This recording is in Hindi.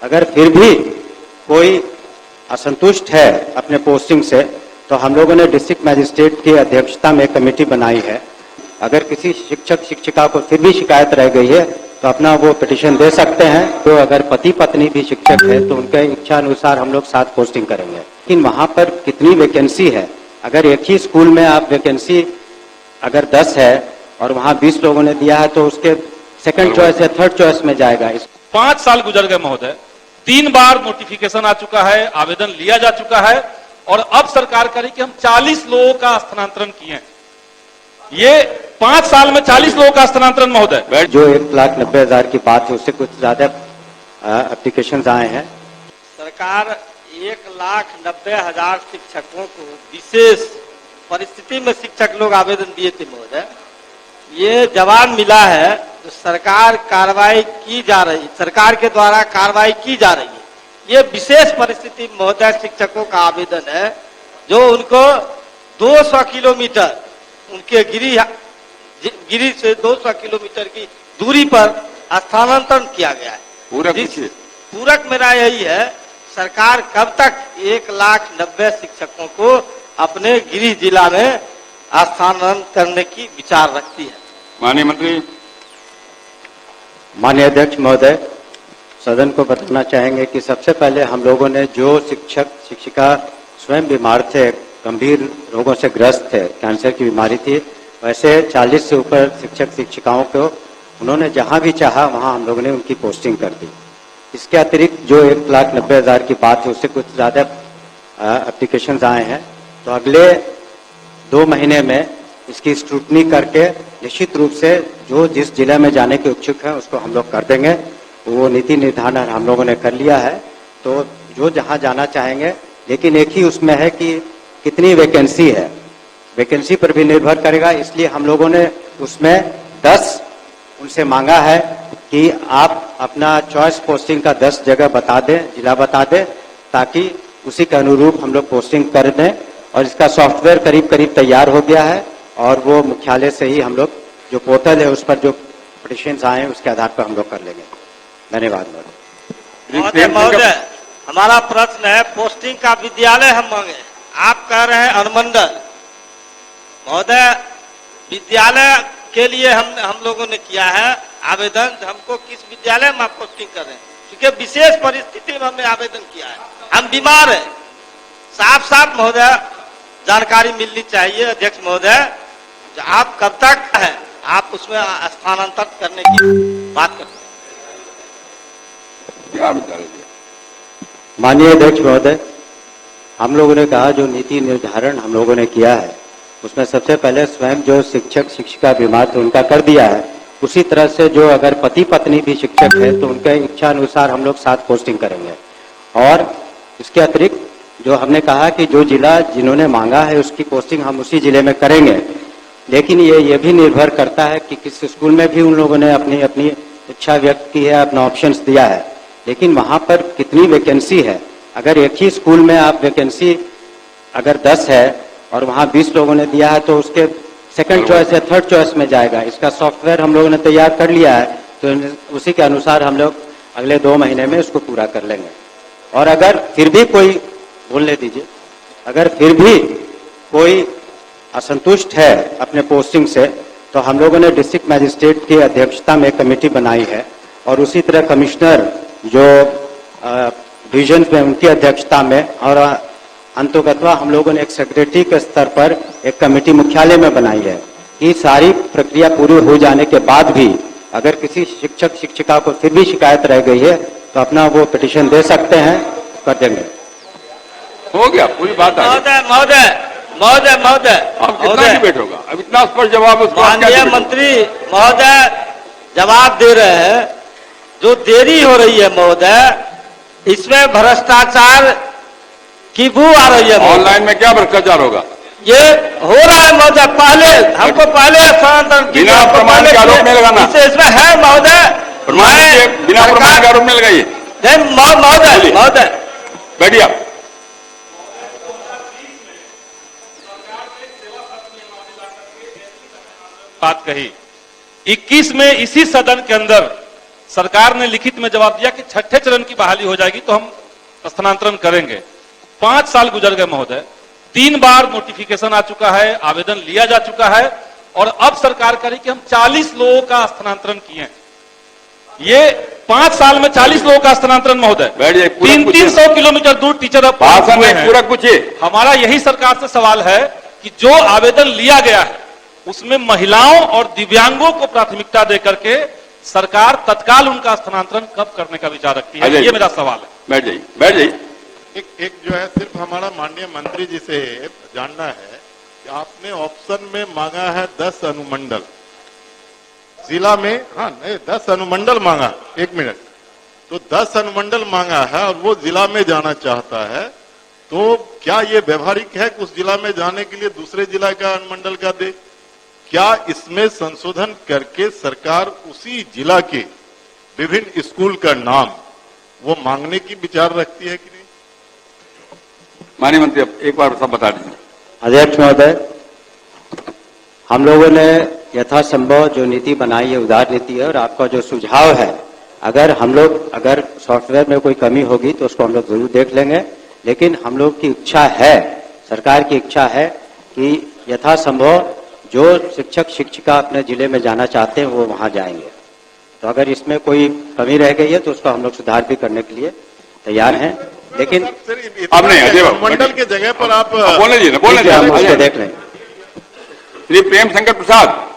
अगर फिर भी कोई असंतुष्ट है अपने पोस्टिंग से, तो हम लोगों ने डिस्ट्रिक्ट मजिस्ट्रेट की अध्यक्षता में कमेटी बनाई है। अगर किसी शिक्षक शिक्षिका को फिर भी शिकायत रह गई है तो अपना वो पिटीशन दे सकते हैं। तो अगर पति पत्नी भी शिक्षक है तो उनके इच्छा अनुसार हम लोग 7 पोस्टिंग करेंगे। लेकिन वहां पर कितनी वैकेंसी है, अगर एक ही स्कूल में आप वैकेंसी अगर 10 है और वहां 20 लोगों ने दिया है तो उसके सेकंड चॉइस या थर्ड चॉइस में जाएगा। 5 साल गुजर गए महोदय, 3 बार नोटिफिकेशन आ चुका है, आवेदन लिया जा चुका है और अब सरकार कह रही कि हम 40 लोगों का स्थानांतरण किए हैं। ये 5 साल में 40 लोगों का स्थानांतरण महोदय। जो 1,90,000 की बात है उससे कुछ ज्यादा एप्लीकेशन आए हैं। सरकार 1,90,000 शिक्षकों को विशेष परिस्थिति में शिक्षक लोग आवेदन दिए थे महोदय। ये जवाब मिला है तो सरकार कार्रवाई की जा रही, सरकार के द्वारा कार्रवाई की जा रही है। ये विशेष परिस्थिति महोदय शिक्षकों का आवेदन है जो उनको 200 किलोमीटर उनके गिरी से 200 किलोमीटर की दूरी पर स्थानांतरण किया गया है। पूरक मेरा यही है, सरकार कब तक 1,90,000 शिक्षकों को अपने गिरी जिला में स्थानांतरण करने की विचार रखती है। माननीय मंत्री। माननीय अध्यक्ष महोदय, सदन को बताना चाहेंगे कि सबसे पहले हम लोगों ने जो शिक्षक शिक्षिका स्वयं बीमार थे, गंभीर रोगों से ग्रस्त थे, कैंसर की बीमारी थी, वैसे 40 से ऊपर शिक्षक शिक्षिकाओं को उन्होंने जहां भी चाहा वहां हम लोगों ने उनकी पोस्टिंग कर दी। इसके अतिरिक्त जो 1,90,000 की बात है उससे कुछ ज्यादा एप्लीकेशन आए हैं। तो अगले 2 महीने में इसकी स्क्रूटनी करके निश्चित रूप से जो जिस जिले में जाने के इच्छुक है उसको हम लोग कर देंगे। वो नीति निर्धारण हम लोगों ने कर लिया है, तो जो जहां जाना चाहेंगे, लेकिन एक ही उसमें है कि कितनी वैकेंसी है, वैकेंसी पर भी निर्भर करेगा। इसलिए हम लोगों ने उसमें 10 उनसे मांगा है कि आप अपना चॉइस पोस्टिंग का 10 जगह बता दें, जिला बता दें, ताकि उसी के अनुरूप हम लोग पोस्टिंग कर दें। और इसका सॉफ्टवेयर करीब करीब तैयार हो गया है और वो मुख्यालय से ही हम लोग जो पोर्टल है उस पर जो पिटीशंस आए हैं उसके आधार पर हम लोग कर लेंगे। धन्यवाद महोदय। हमारा प्रश्न है, पोस्टिंग का विद्यालय हम मांगे, आप कह रहे हैं अनुमंडल। महोदय, विद्यालय के लिए हम लोगों ने किया है आवेदन, हमको किस विद्यालय में आप पोस्टिंग कर रहे हैं, क्योंकि विशेष परिस्थिति में हमने आवेदन किया है, हम बीमार हैं। साफ साफ महोदय जानकारी मिलनी चाहिए अध्यक्ष महोदय, आप कब तक है आप उसमें स्थानांतरित करने की बात करते हैं। माननीय अध्यक्ष महोदय, हम लोगों ने कहा जो नीति निर्धारण हम लोगों ने किया है उसमें सबसे पहले स्वयं जो शिक्षक शिक्षिका बीमार थे उनका कर दिया है। उसी तरह से जो अगर पति पत्नी भी शिक्षक है तो उनके इच्छा अनुसार हम लोग 7 पोस्टिंग करेंगे। और इसके अतिरिक्त जो हमने कहा कि जो जिला जिन्होंने मांगा है उसकी पोस्टिंग हम उसी जिले में करेंगे। लेकिन ये भी निर्भर करता है कि किस स्कूल में भी उन लोगों ने अपनी अपनी इच्छा व्यक्त की है, अपना ऑप्शंस दिया है, लेकिन वहां पर कितनी वैकेंसी है। अगर एक ही स्कूल में आप वैकेंसी अगर 10 है और वहां 20 लोगों ने दिया है तो उसके सेकंड चॉइस या थर्ड चॉइस में जाएगा। इसका सॉफ्टवेयर हम लोगों ने तैयार कर लिया है, तो उसी के अनुसार हम लोग अगले 2 महीने में इसको पूरा कर लेंगे। और अगर फिर भी कोई, बोलने दीजिए, अगर फिर भी कोई असंतुष्ट है अपने पोस्टिंग से, तो हम लोगों ने डिस्ट्रिक्ट मजिस्ट्रेट की अध्यक्षता में कमेटी बनाई है और उसी तरह कमिश्नर जो डिवीजन में उनकी अध्यक्षता में, और अंतोगत्वा हम लोगों ने एक सेक्रेटरी के स्तर पर एक कमेटी मुख्यालय में बनाई है कि सारी प्रक्रिया पूरी हो जाने के बाद भी अगर किसी शिक्षक शिक्षिका को फिर भी शिकायत रह गई है तो अपना वो पिटीशन दे सकते हैं, कर देंगे। हो गया, पूरी बात है। महोदय अब कितना डिबेट होगा? अब इतना स्पष्ट जवाब उसको माननीय मंत्री महोदय जवाब दे रहे हैं। जो देरी हो रही है महोदय, इसमें भ्रष्टाचार की बू आ रही है। ऑनलाइन में क्या भ्रष्टाचार होगा? ये हो रहा है महोदय, पहले हमको पहले स्थानांतरण बिना प्रमाण के आरोप नहीं लगाना। इसमें है महोदय, बिना प्रमाण के आरोप नहीं लगाइए। महोदय बैठिए आप। बात कही 21 में इसी सदन के अंदर सरकार ने लिखित में जवाब दिया कि छठे चरण की बहाली हो जाएगी तो हम स्थानांतरण करेंगे। 5 साल गुजर गए महोदय, 3 बार नोटिफिकेशन आ चुका है, आवेदन लिया जा चुका है और अब सरकार कह रही कि हम 40 लोगों का स्थानांतरण किए हैं। ये 5 साल में 40 लोगों का स्थानांतरण महोदय, 300 किलोमीटर दूर टीचर अब भाषण में पूरा पूछिए। हमारा यही सरकार से सवाल है कि जो आवेदन लिया गया है उसमें महिलाओं और दिव्यांगों को प्राथमिकता देकर के सरकार तत्काल उनका स्थानांतरण कब करने का विचार रखती है, ये मेरा सवाल है। बैठ जाइए, बैठ जाइए। एक जो है सिर्फ हमारा माननीय मंत्री जी से जानना है कि आपने ऑप्शन में मांगा है 10 अनुमंडल जिला में, हाँ नहीं 10 अनुमंडल मांगा, 1 मिनट, तो 10 अनुमंडल मांगा है और वो जिला में जाना चाहता है, तो क्या ये व्यवहारिक है कि उस जिला में जाने के लिए दूसरे जिला का अनुमंडल का दे? क्या इसमें संशोधन करके सरकार उसी जिला के विभिन्न स्कूल का नाम वो मांगने की विचार रखती है कि नहीं? माननीय मंत्री अब एक बार सब बता दीजिए। अध्यक्ष महोदय, हम लोगों ने यथासंभव जो नीति बनाई है उदार नीति है और आपका जो सुझाव है, अगर सॉफ्टवेयर में कोई कमी होगी तो उसको हम लोग जरूर देख लेंगे, लेकिन हम लोग की इच्छा है, सरकार की इच्छा है कि यथासंभव जो शिक्षक शिक्षिका अपने जिले में जाना चाहते हैं वो वहां जाएंगे। तो अगर इसमें कोई कमी रह गई है तो उसका हम लोग सुधार भी करने के लिए तैयार हैं, लेकिन अब नहीं अनुमंडल के जगह पर आप बोलने दीजिए, बोलने दीजिए, हम उसको देख लेंगे। श्री प्रेम शंकर प्रसाद।